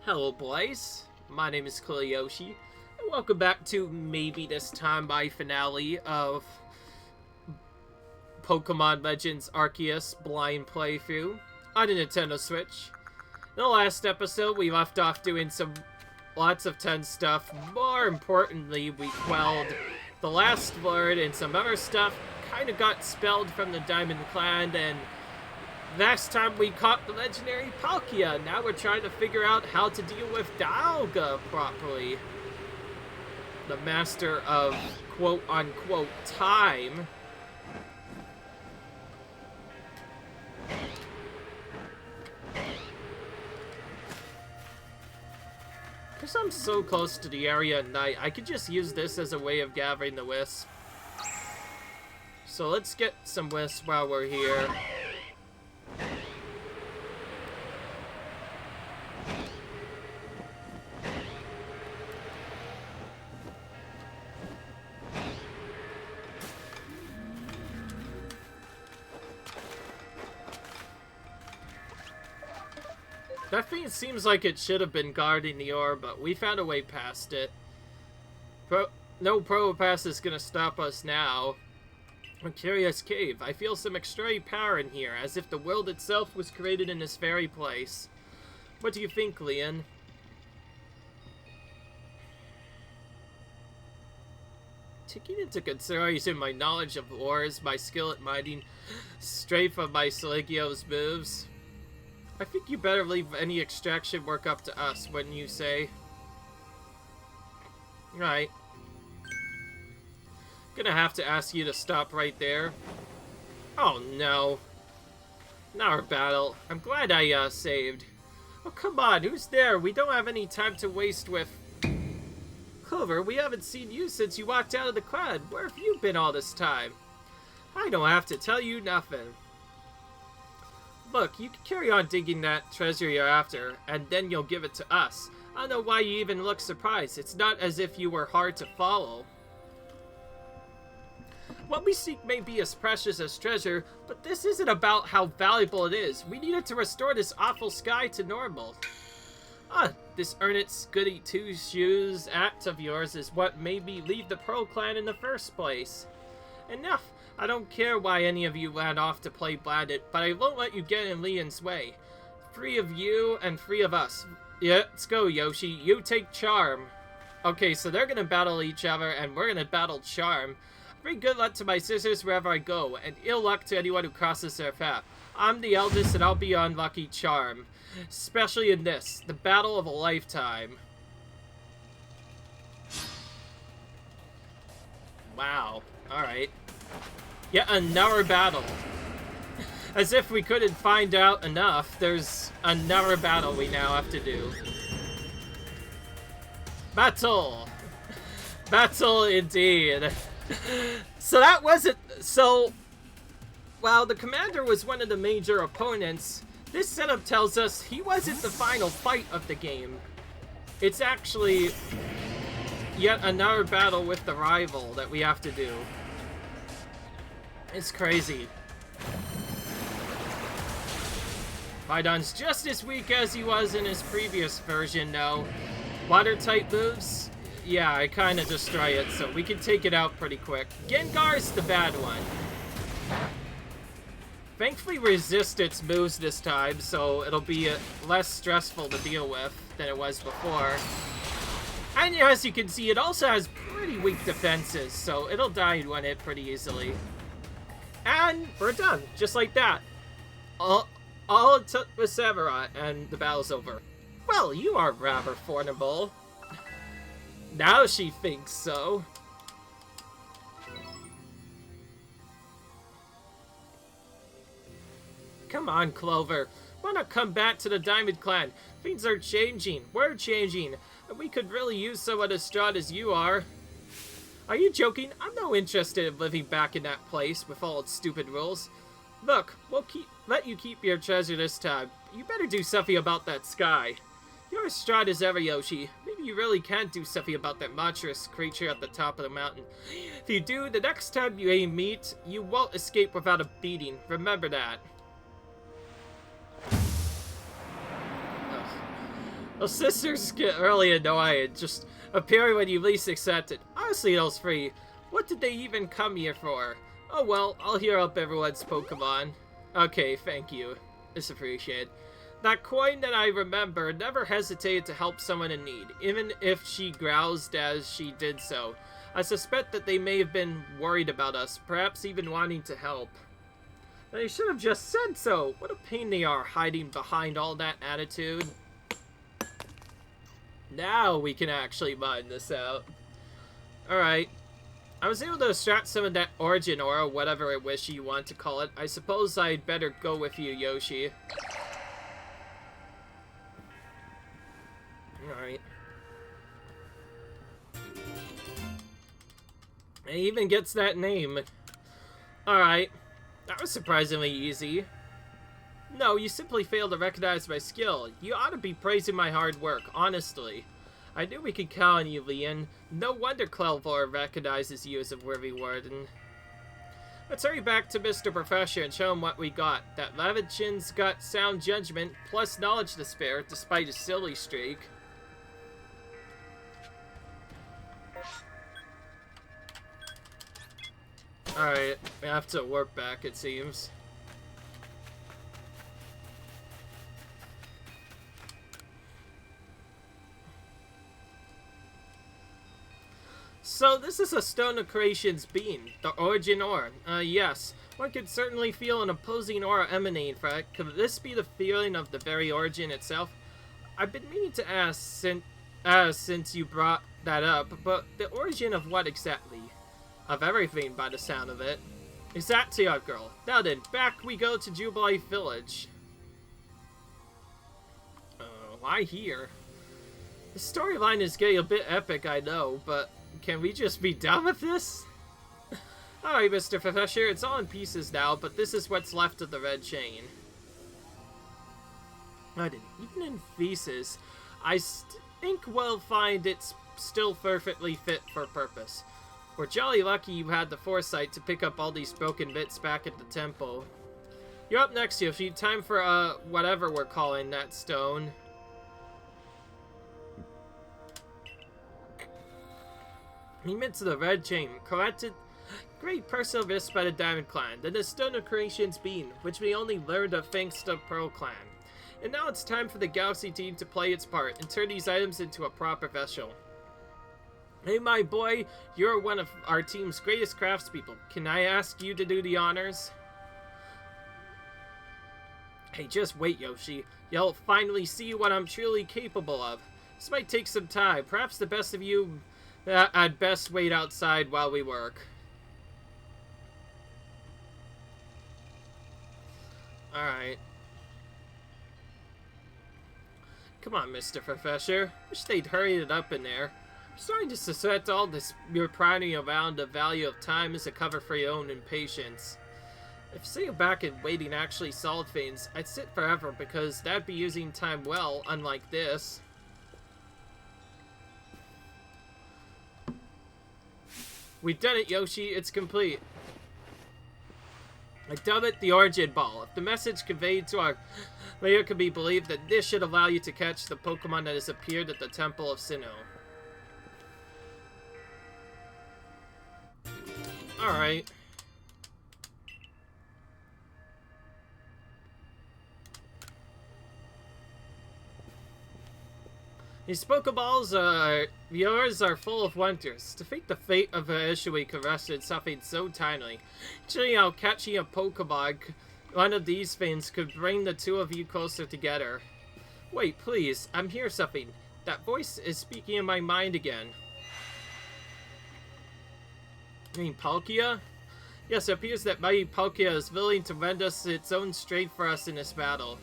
Hello boys, my name is Yoshi, and welcome back to maybe this time my finale of Pokémon Legends Arceus blind playthrough on the Nintendo Switch. In the last episode, we left off doing lots of 10 stuff. More importantly, we quelled the last word and some other stuff kind of got spelled from the Diamond Clan, and last time we caught the legendary Palkia. Now we're trying to figure out how to deal with Dialga properly. The master of quote-unquote time. Because I'm so close to the area at night, I could just use this as a way of gathering the wisp. So let's get some wisp while we're here. That thing seems like it should have been guarding the orb, but we found a way past it. No Probopass is gonna stop us now. A curious cave. I feel some extra power in here, as if the world itself was created in this very place. What do you think, Leon? Taking into consideration my knowledge of ores, my skill at mining, strafe of my Saligio's moves, I think you better leave any extraction work up to us, wouldn't you say? Right. Gonna have to ask you to stop right there. Oh no. Now our battle. I'm glad I saved. Oh come on, who's there? We don't have any time to waste with... Clover, we haven't seen you since you walked out of the clan. Where have you been all this time? I don't have to tell you nothing. Look, you can carry on digging that treasure you're after, and then you'll give it to us. I don't know why you even look surprised. It's not as if you were hard to follow. What we seek may be as precious as treasure, but this isn't about how valuable it is. We needed to restore this awful sky to normal. This Ernest Goody Two-Shoes act of yours is what made me leave the Pearl Clan in the first place. Enough. I don't care why any of you ran off to play Bandit, but I won't let you get in Leon's way. 3 of you and 3 of us. Yeah, let's go, Yoshi. You take Charm. Okay, so they're gonna battle each other, and we're gonna battle Charm. Bring good luck to my sisters wherever I go, and ill luck to anyone who crosses their path. I'm the eldest, and I'll be on Lucky Charm. Especially in this, the battle of a lifetime. Wow. Alright. Yet another battle. As if we couldn't find out enough, there's another battle we now have to do. Battle! Battle indeed. So that wasn't... So, while the commander was one of the major opponents, this setup tells us he wasn't the final fight of the game. It's actually yet another battle with the rival that we have to do. It's crazy. Vidon's just as weak as he was in his previous version, though. Water-type moves? Yeah, I kind of destroy it, so we can take it out pretty quick. Gengar's the bad one. Thankfully, resist its moves this time, so it'll be less stressful to deal with than it was before. And as you can see, it also has pretty weak defenses, so it'll die in one hit pretty easily. And we're done, just like that. All it took was Samurott, and the battle's over. Well, you are rather formidable. Now she thinks so. Come on, Clover. Why not come back to the Diamond Clan? Things are changing. We're changing. And we could really use someone as strong as you are. Are you joking? I'm no interested in living back in that place with all its stupid rules. Look, we'll let you keep your treasure this time. You better do something about that sky. You're as strong as ever, Yoshi. Maybe you really can do something about that monstrous creature at the top of the mountain. If you do, the next time you meet, you won't escape without a beating. Remember that. Those sisters get really annoying, just appearing when you least expect it. Honestly, those three, what did they even come here for? Oh well, I'll heal up everyone's Pokemon. Okay, thank you. It's appreciated. That coin that I remember never hesitated to help someone in need, even if she groused as she did so. I suspect that they may have been worried about us, perhaps even wanting to help. They should have just said so. What a pain they are, hiding behind all that attitude. Now we can actually mine this out. Alright. I was able to extract some of that origin aura, whatever it wish you want to call it. I suppose I'd better go with you, Yoshi. Alright. It even gets that name. Alright. That was surprisingly easy. No, you simply failed to recognize my skill. You ought to be praising my hard work, honestly. I knew we could count on you, Leon. No wonder Clelvor recognizes you as a worthy warden. Let's hurry back to Mr. Professor and show him what we got. That Lavichin's got sound judgment, plus knowledge to spare, despite his silly streak. Alright, we have to warp back, it seems. So, this is a Stone of Creation's being, the Origin Ore. Yes. One could certainly feel an opposing aura emanating from it. Could this be the feeling of the very origin itself? I've been meaning to ask since you brought that up, but the origin of what exactly? Of everything, by the sound of it. Exactly, our girl. Now then, back we go to Jubilee Village. Why here? The storyline is getting a bit epic, I know, but can we just be done with this? Alright, Mr. Professor, it's all in pieces now, but this is what's left of the red chain. Even in pieces, I think we'll find it's still perfectly fit for purpose. We're jolly lucky you had the foresight to pick up all these broken bits back at the temple. You're up next, Yoshi. Time for, whatever we're calling that stone. He meant to the red chain, collected great personal risk by the Diamond Clan, then the Stone of Creation's being, which we only learned of thanks to Pearl Clan. And now it's time for the Galaxy team to play its part and turn these items into a proper vessel. Hey, my boy, you're one of our team's greatest craftspeople. Can I ask you to do the honors? Hey, just wait, Yoshi. You'll finally see what I'm truly capable of. This might take some time. Perhaps the best of you I'd best wait outside while we work. Alright. Come on, Mr. Professor. Wish they'd hurry it up in there. I'm starting to suspect all this you're prattling around the value of time is a cover for your own impatience. If sitting back and waiting actually solved things, I'd sit forever because that'd be using time well, unlike this. We've done it, Yoshi. It's complete. I dub it the Origin Ball. If the message conveyed to our player can be believed, that this should allow you to catch the Pokemon that has appeared at the Temple of Sinnoh. Alright. These Pokeballs yours are full of wonders. To think the fate of an Ishui could rest in something so tiny. Actually, how catching a Pokemon, one of these things, could bring the two of you closer together. Wait, please, I'm hearing something. That voice is speaking in my mind again. You mean Palkia? Yes, it appears that mighty Palkia is willing to lend us its own strength for us in this battle.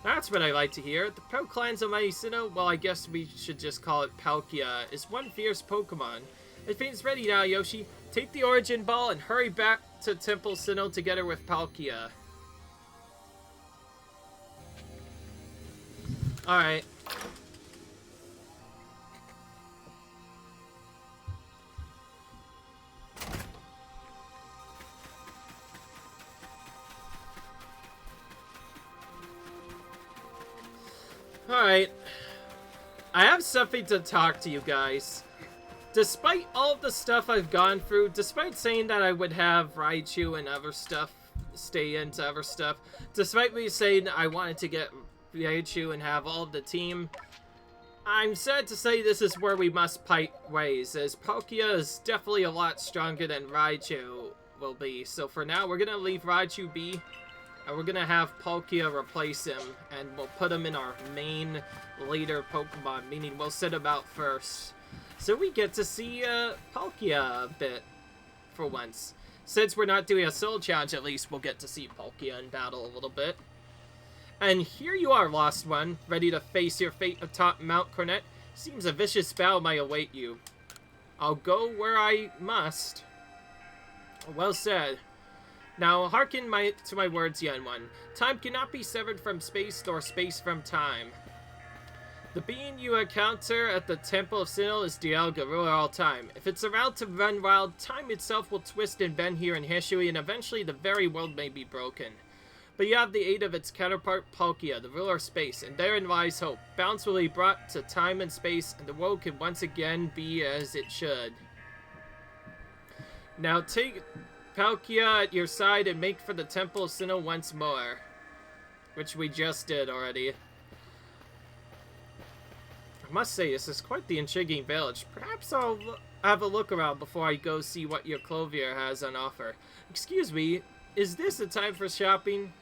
That's what I like to hear. The Pro Clans of Mighty Sinnoh, well, I guess we should just call it Palkia, is one fierce Pokemon. I think it's ready now, Yoshi. Take the Origin Ball and hurry back to Temple Sinnoh together with Palkia. Alright. Alright, I have something to talk to you guys. Despite all of the stuff I've gone through, despite saying that I would have Raichu and other stuff, stay into other stuff, despite me saying I wanted to get Raichu and have all of the team, I'm sad to say this is where we must part ways, as Palkia is definitely a lot stronger than Raichu will be. So for now, we're gonna leave Raichu be, and we're gonna have Palkia replace him, and we'll put him in our main later Pokemon, meaning we'll set him out first. So we get to see Palkia a bit, for once. Since we're not doing a soul challenge, at least we'll get to see Palkia in battle a little bit. And here you are, Lost One, ready to face your fate atop Mount Cornet. Seems a vicious battle might await you. I'll go where I must. Well said. Now hearken to my words, young one. Time cannot be severed from space, nor space from time. The being you encounter at the Temple of Sinnoh is Dialga, ruler all time. If it's allowed to run wild, time itself will twist and bend here in history, and eventually the very world may be broken. But you have the aid of its counterpart, Palkia, the ruler of space, and therein lies hope. Balance will be brought to time and space, and the world can once again be as it should. Now take Palkia at your side and make for the Temple of Sinnoh once more. Which we just did already. I must say, this is quite the intriguing village. Perhaps I'll have a look around before I go see what your clothier has on offer. Excuse me, is this a time for shopping?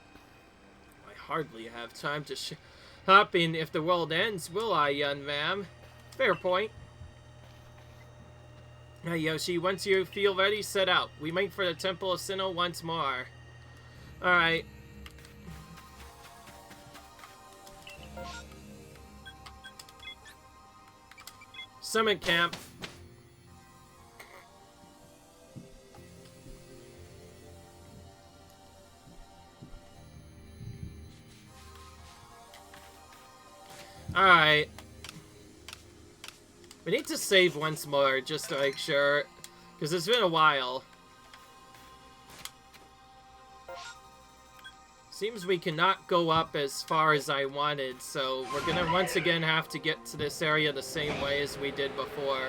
I hardly have time to shopping if the world ends, will I, young ma'am? Fair point. Now, Yoshi, once you feel ready, set out. We make for the Temple of Sinnoh once more. Alright. Summit Camp. Alright. We need to save once more, just to make sure. Because it's been a while. Seems we cannot go up as far as I wanted, so we're gonna once again have to get to this area the same way as we did before.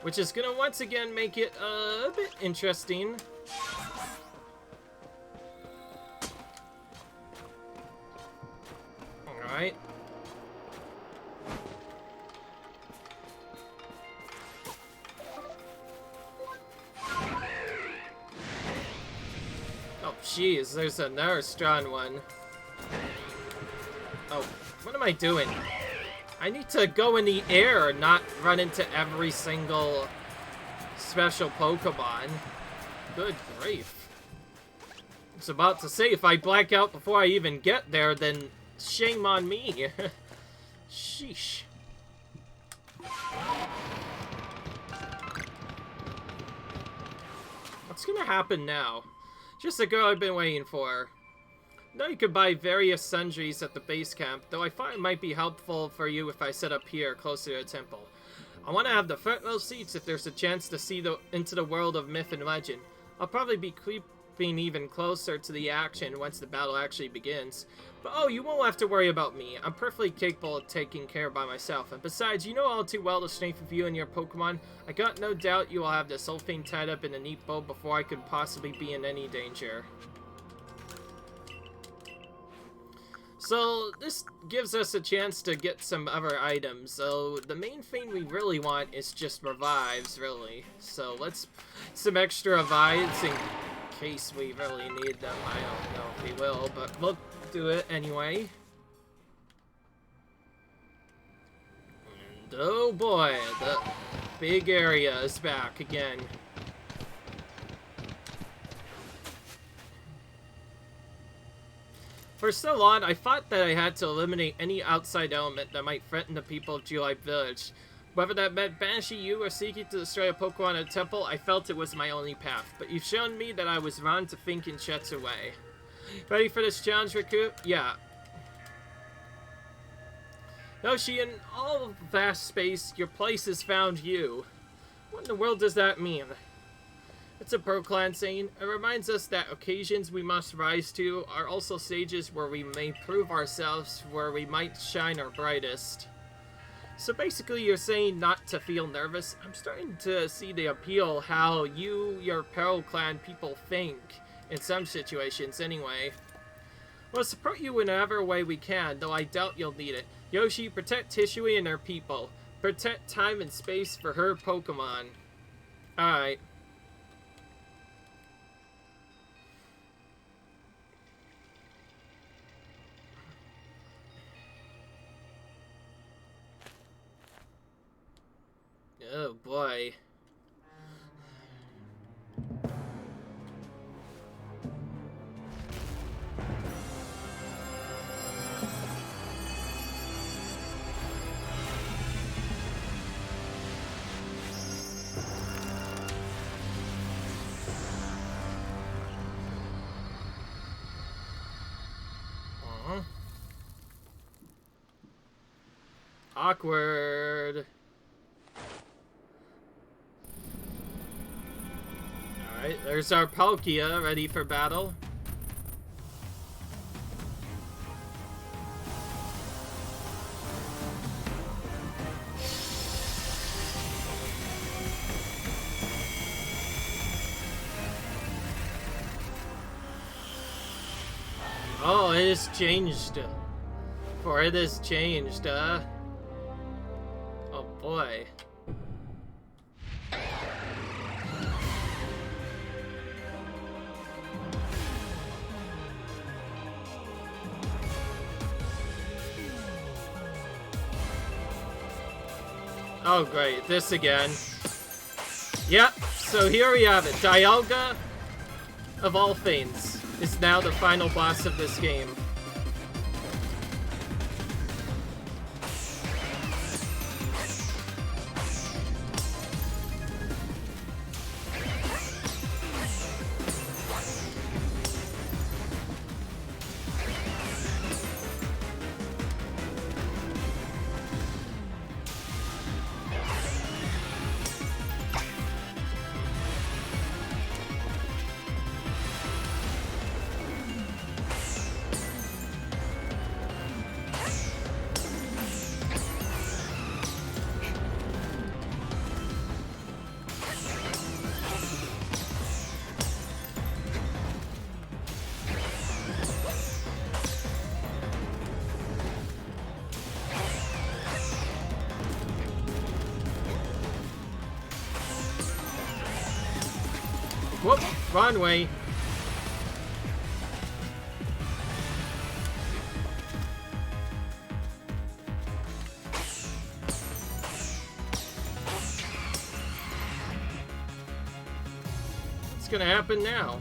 Which is gonna once again make it a bit interesting. Alright. Jeez, there's another strong one. Oh, what am I doing? I need to go in the air, not run into every single special Pokemon. Good grief. I was about to say, if I black out before I even get there, then shame on me. Sheesh. What's gonna happen now? Just the girl I've been waiting for. Now you can buy various sundries at the base camp, though I thought it might be helpful for you if I set up here, closer to the temple. I want to have the front row seats if there's a chance to see into the world of myth and legend. I'll probably be creeping even closer to the action once the battle actually begins. But oh, you won't have to worry about me. I'm perfectly capable of taking care by myself. And besides, you know all too well the strength of you and your Pokemon. I got no doubt you will have this whole thing tied up in a neat bow before I could possibly be in any danger. So this gives us a chance to get some other items. So the main thing we really want is just revives, really. So let's some extra revives in case we really need them. I don't know if we will, but we'll do it anyway. And oh boy, the big area is back again. For so long, I thought that I had to eliminate any outside element that might threaten the people of Julipe Village. Whether that meant banishing you or seeking to destroy a Pokemon in a temple, I felt it was my only path. But you've shown me that I was wrong to think in such a way. Ready for this challenge, Recruit? Yeah. Yoshi, in all vast space, your place has found you. What in the world does that mean? It's a Pro-Clan saying. It reminds us that occasions we must rise to are also stages where we may prove ourselves, where we might shine our brightest. So basically you're saying not to feel nervous. I'm starting to see the appeal how your Peril Clan people think, in some situations anyway. We'll support you in whatever way we can, though I doubt you'll need it. Yoshi, protect Tishui and her people. Protect time and space for her Pokemon. Alright. Oh boy. Awkward. Alright, there's our Palkia ready for battle. Oh, it has changed. For it has changed, Oh boy. Oh great, this again. Yep, so here we have it. Dialga, of all things, is now the final boss of this game. Whoop, wrong way. What's gonna happen now?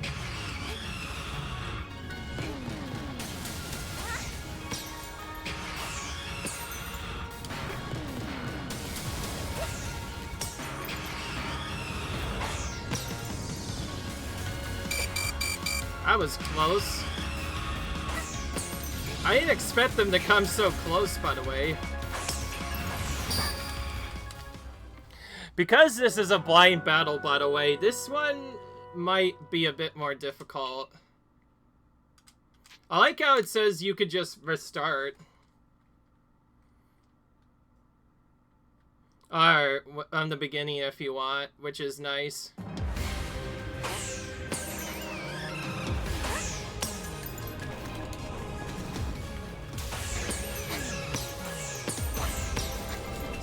That was close. I didn't expect them to come so close, by the way. Because this is a blind battle, by the way, this one might be a bit more difficult. I like how it says you could just restart. Or on the beginning if you want, which is nice.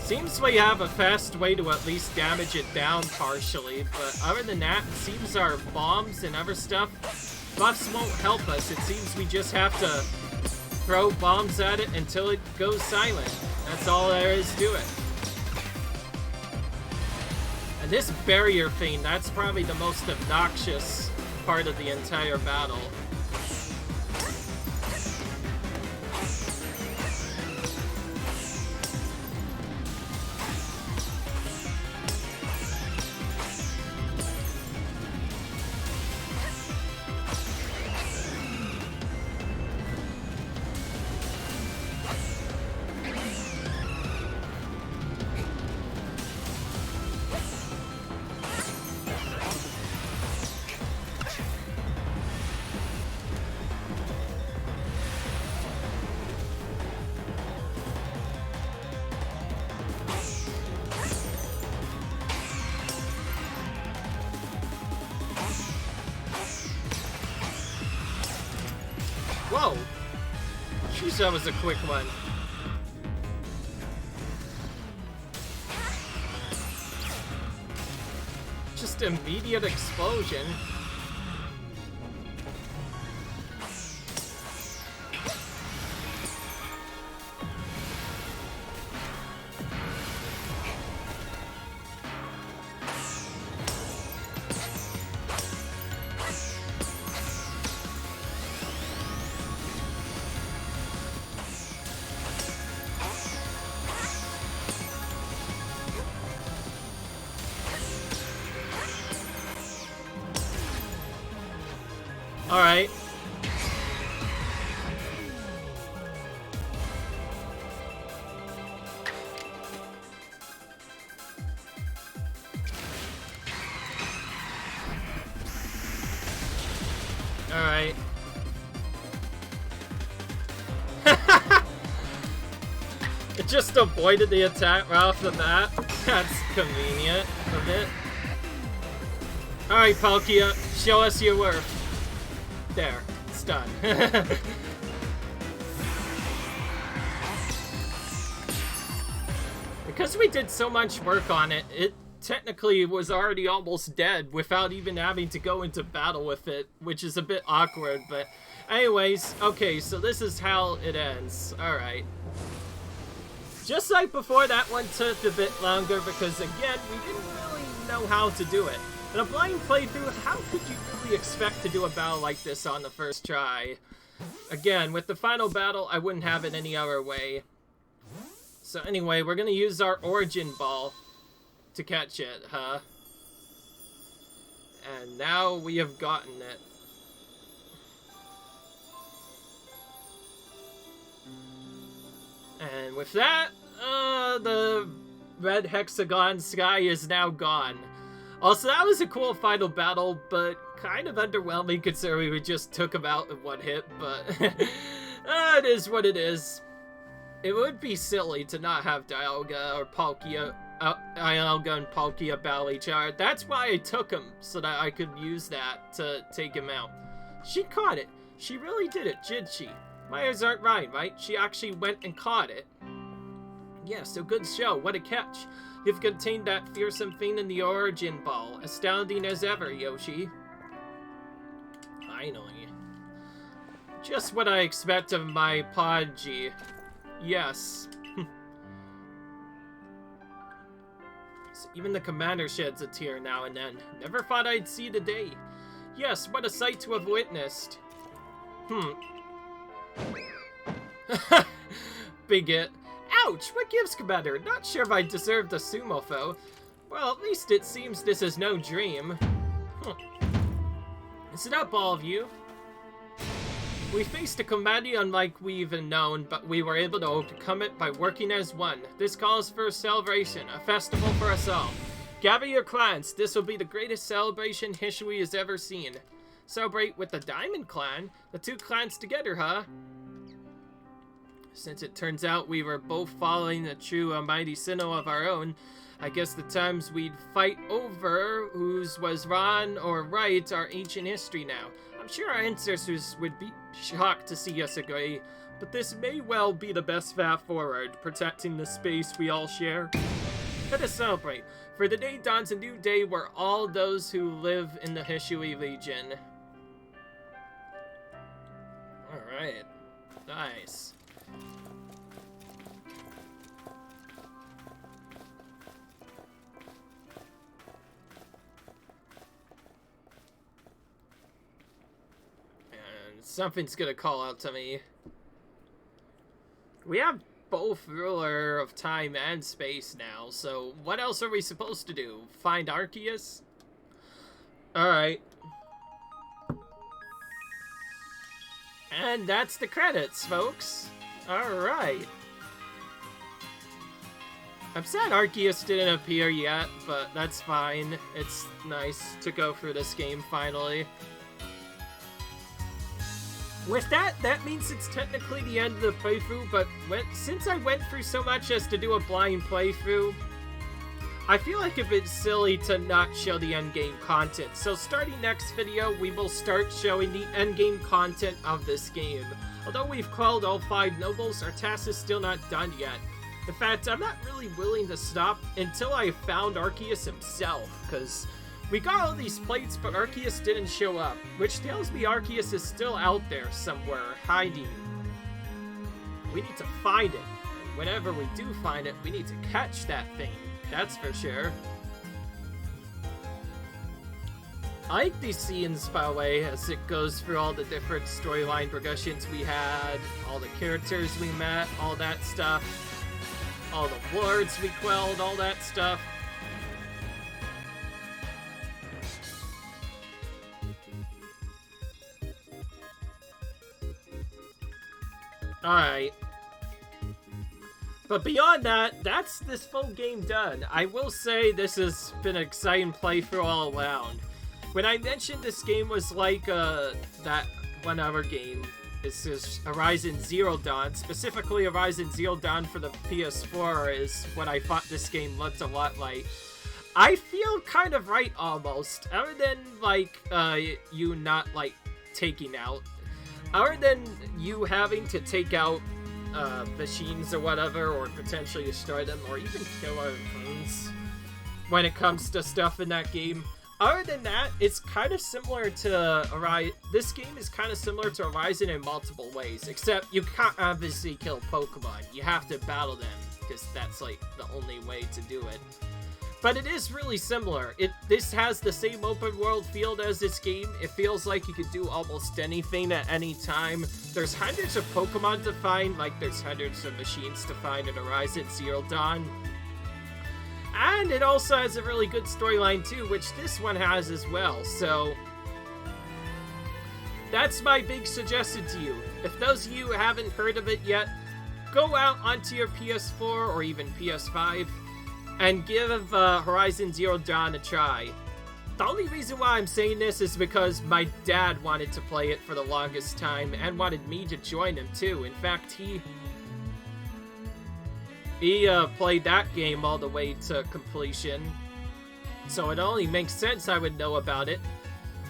Seems we have a fast way to at least damage it down partially, but other than that, it seems our bombs and other stuff, buffs won't help us. It seems we just have to throw bombs at it until it goes silent. That's all there is to it. And this barrier thing, that's probably the most obnoxious part of the entire battle. Whoa! Jeez, that was a quick one. Just immediate explosion. Alright. Alright. It just avoided the attack right off the bat. That's convenient a bit. Alright, Palkia, show us your worth. There, it's done. Because we did so much work on it, it technically was already almost dead without even having to go into battle with it, which is a bit awkward, but anyways, okay, so this is how it ends. Alright. Just like before, that one took a bit longer because, again, we didn't really know how to do it. In a blind playthrough, how could you really expect to do a battle like this on the first try? Again, with the final battle, I wouldn't have it any other way. So anyway, we're gonna use our Origin Ball to catch it, huh? And now we have gotten it. And with that, the red hexagon sky is now gone. Also, that was a cool final battle, but kind of underwhelming considering we just took him out in one hit, but it is what it is. It would be silly to not have Dialga or Palkia, Dialga and Palkia battle each other. That's why I took him, so that I could use that to take him out. She caught it. She really did it, did she? My eyes aren't right, right? She actually went and caught it. Yeah, so good show. What a catch. You've contained that fearsome fiend in the Origin Ball. Astounding as ever, Yoshi. Finally. Just what I expect of my Podgy. Yes. So even the commander sheds a tear now and then. Never thought I'd see the day. Yes, what a sight to have witnessed. Bigot. Ouch! What gives, Commander? Not sure if I deserved a sumo foe. Well, at least it seems this is no dream. Listen up, all of you. We faced a calamity unlike we've even known, but we were able to overcome it by working as one. This calls for a celebration, a festival for us all. Gather your clans. This will be the greatest celebration history has ever seen. Celebrate with the Diamond Clan? The two clans together, huh? Since it turns out we were both following a true almighty Sinnoh of our own, I guess the times we'd fight over whose was wrong or right are ancient history now. I'm sure our ancestors would be shocked to see us agree, but this may well be the best path forward, protecting the space we all share. Let us celebrate, for the day dawns a new day where all those who live in the Hishui region. Alright, nice. Something's gonna call out to me. We have both ruler of time and space now, so what else are we supposed to do? Find Arceus? Alright. And that's the credits, folks. Alright. I'm sad Arceus didn't appear yet, but that's fine. It's nice to go through this game finally. With that, that means it's technically the end of the playthrough, but since I went through so much as to do a blind playthrough, I feel like a bit silly to not show the endgame content. So starting next video, we will start showing the endgame content of this game. Although we've quelled all 5 nobles, our task is still not done yet. In fact, I'm not really willing to stop until I found Arceus himself, because we got all these plates, but Arceus didn't show up, which tells me Arceus is still out there somewhere, hiding. We need to find it, and whenever we do find it, we need to catch that thing, that's for sure. I like these scenes, by the way, as it goes through all the different storyline progressions we had, all the characters we met, all that stuff, all the wards we quelled, all that stuff. Alright. But beyond that, that's this full game done. I will say this has been an exciting playthrough all around. When I mentioned this game was like that one other game, this is Horizon Zero Dawn, specifically Horizon Zero Dawn for the PS4 is what I thought this game looked a lot like. I feel kind of right almost, other than like you not like taking out, other than you having to take out machines or whatever, or potentially destroy them, or even kill our opponents when it comes to stuff in that game. Other than that, it's kind of similar to Horizon. This game is kind of similar to Horizon in multiple ways, except you can't obviously kill Pokemon. You have to battle them, because that's like the only way to do it. But it is really similar. This has the same open world feel as this game. It feels like you could do almost anything at any time. There's hundreds of Pokemon to find, like there's hundreds of machines to find in Horizon Zero Dawn. And it also has a really good storyline too, which this one has as well, so that's my big suggestion to you. If those of you who haven't heard of it yet, go out onto your PS4 or even PS5 and give Horizon Zero Dawn a try. The only reason why I'm saying this is because my dad wanted to play it for the longest time and wanted me to join him too. In fact, he played that game all the way to completion, so it only makes sense I would know about it.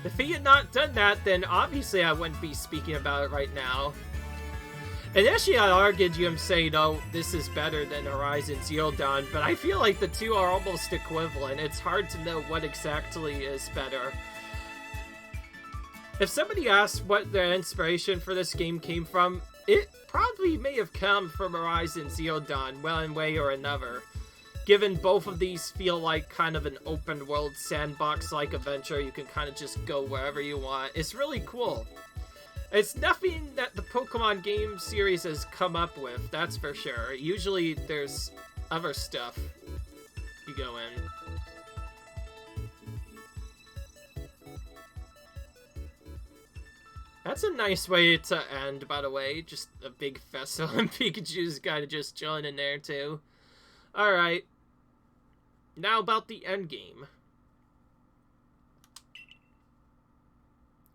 If he had not done that, then obviously I wouldn't be speaking about it right now. Initially I argued you and saying, oh, this is better than Horizon Zero Dawn, but I feel like the two are almost equivalent. It's hard to know what exactly is better. If somebody asks what the inspiration for this game came from, it probably may have come from Horizon Zero Dawn, one way or another. Given both of these feel like kind of an open world sandbox-like adventure, you can kind of just go wherever you want. It's really cool. It's nothing that the Pokemon game series has come up with, that's for sure. Usually there's other stuff you go in. That's a nice way to end, by the way. Just a big festival and Pikachu's kind of just chilling in there, too. Alright. Now about the endgame.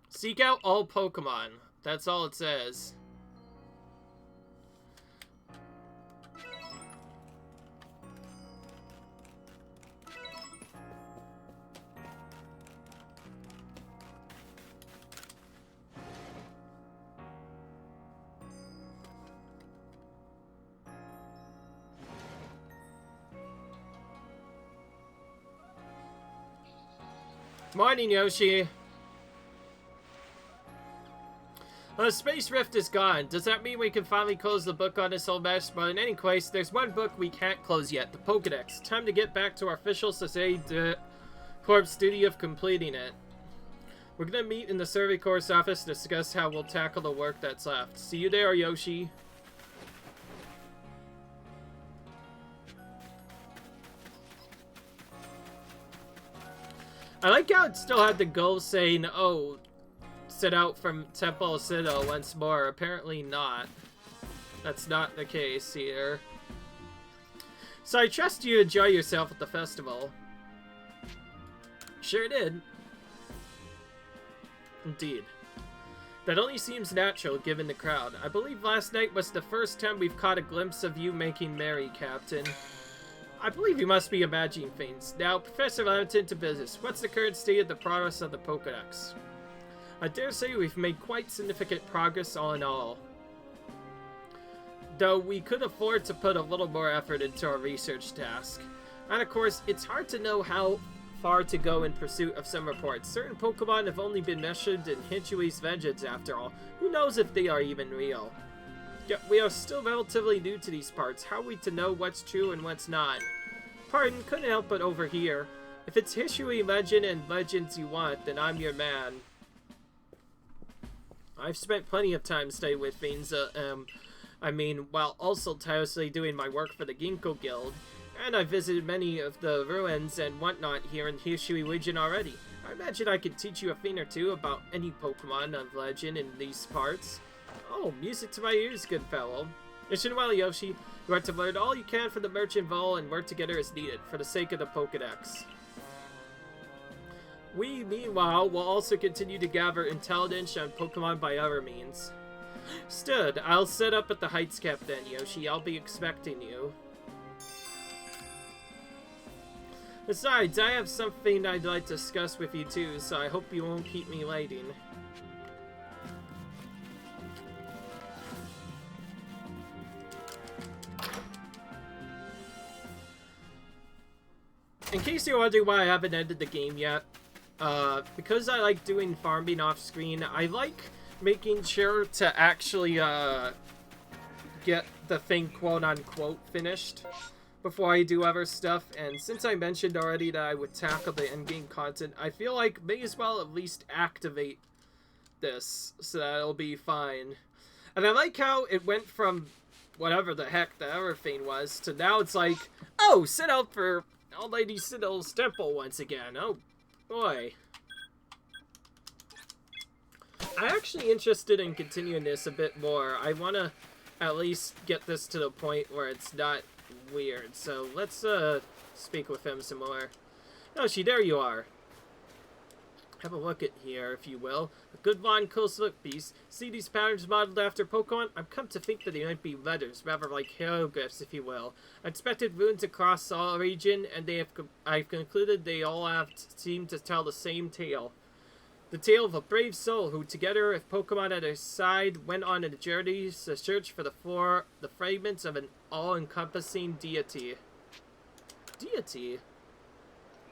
Seek out all Pokemon. That's all it says. Morning, Yoshi. The Space Rift is gone. Does that mean we can finally close the book on this whole mess? But in any case, there's one book we can't close yet, the Pokédex. Time to get back to our official Societe de Corp's duty of completing it. We're gonna meet in the Survey Corps office to discuss how we'll tackle the work that's left. See you there, Yoshi. I like how it still had the goal saying, oh, set out from Temple Citadel once more. Apparently not. That's not the case here. So I trust you enjoy yourself at the festival. Sure did. Indeed. That only seems natural given the crowd. I believe last night was the first time we've caught a glimpse of you making merry, Captain. I believe you must be imagining things. Now, Professor Lamington, to business. What's the current state of the progress of the Pokédex? I dare say we've made quite significant progress all in all. though we could afford to put a little more effort into our research task. And of course, it's hard to know how far to go in pursuit of some reports. Certain Pokemon have only been mentioned in Hinchui's vengeance after all. Who knows if they are even real? Yet we are still relatively new to these parts. How are we to know what's true and what's not? Pardon, couldn't help but overhear. If it's Hishui legend and legends you want, then I'm your man. I've spent plenty of time studying with Finza, while also tirelessly doing my work for the Ginkgo Guild. And I've visited many of the ruins and whatnot here in Hishui region already. I imagine I could teach you a thing or two about any Pokemon of legend in these parts. Oh, music to my ears, good fellow. Listen well, Yoshi. You are to learn all you can from the Merchant Vault and work together as needed, for the sake of the Pokedex. We, meanwhile, will also continue to gather intelligence on Pokemon by other means. Stood. I'll set up at the Heights Cap then, Yoshi. I'll be expecting you. Besides, I have something I'd like to discuss with you too, so I hope you won't keep me waiting. In case you're wondering why I haven't ended the game yet, because I like doing farming off screen, I like making sure to actually get the thing quote-unquote finished before I do other stuff, and since I mentioned already that I would tackle the endgame content, I feel like may as well at least activate this, so that it'll be fine. And I like how it went from whatever the heck the other thing was, to now it's like, oh, set out for Old Lady Siddle's temple once again. Oh, boy. I'm actually interested in continuing this a bit more. I want to at least get this to the point where it's not weird. So let's speak with him some more. Yoshi, there you are. Have a look at here, if you will. A good long, close look piece. See these patterns modeled after Pokemon? I've come to think that they might be letters, rather like hieroglyphs, if you will. I inspected runes across all region, and I've concluded they all seem to tell the same tale. The tale of a brave soul who, together with Pokemon at her side, went on a journey to search for the fragments of an all-encompassing deity. Deity?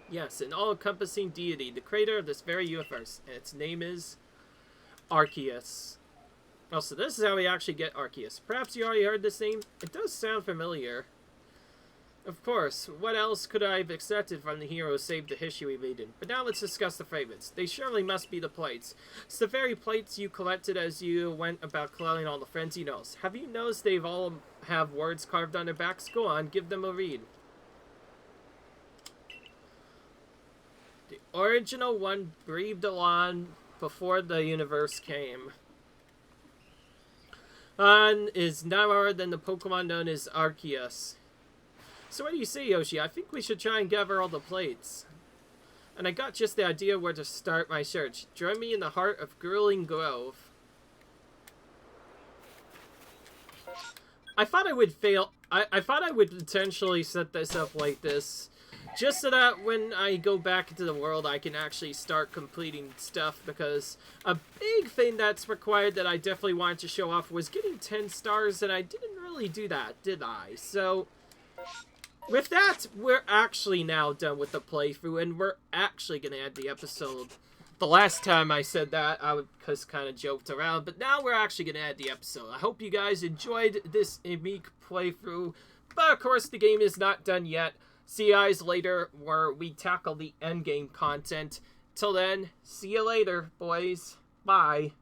Yes, an all-encompassing deity, the creator of this very universe, and its name is Arceus. Oh, so this is how we actually get Arceus. Perhaps you already heard this name? It does sound familiar. Of course, what else could I have expected from the hero who saved the Hishui region? But now let's discuss the fragments. They surely must be the plates. It's the very plates you collected as you went about collecting all the frenzy notes. Have you noticed they've all have words carved on their backs? Go on, give them a read. The original one breathed along before the universe came. On is none other than the Pokemon known as Arceus. So what do you say, Yoshi? I think we should try and gather all the plates. And I got just the idea where to start my search. Join me in the heart of Grueling Grove. I thought I would fail. I thought I would potentially set this up like this, just so that when I go back into the world, I can actually start completing stuff, because a big thing that's required that I definitely wanted to show off was getting 10 stars, and I didn't really do that, did I? So with that, we're actually now done with the playthrough, and we're actually going to end the episode. The last time I said that, I just kind of joked around, but now we're actually going to end the episode. I hope you guys enjoyed this unique playthrough, but of course the game is not done yet. See you guys later where we tackle the endgame content. Till then, see you later, boys. Bye.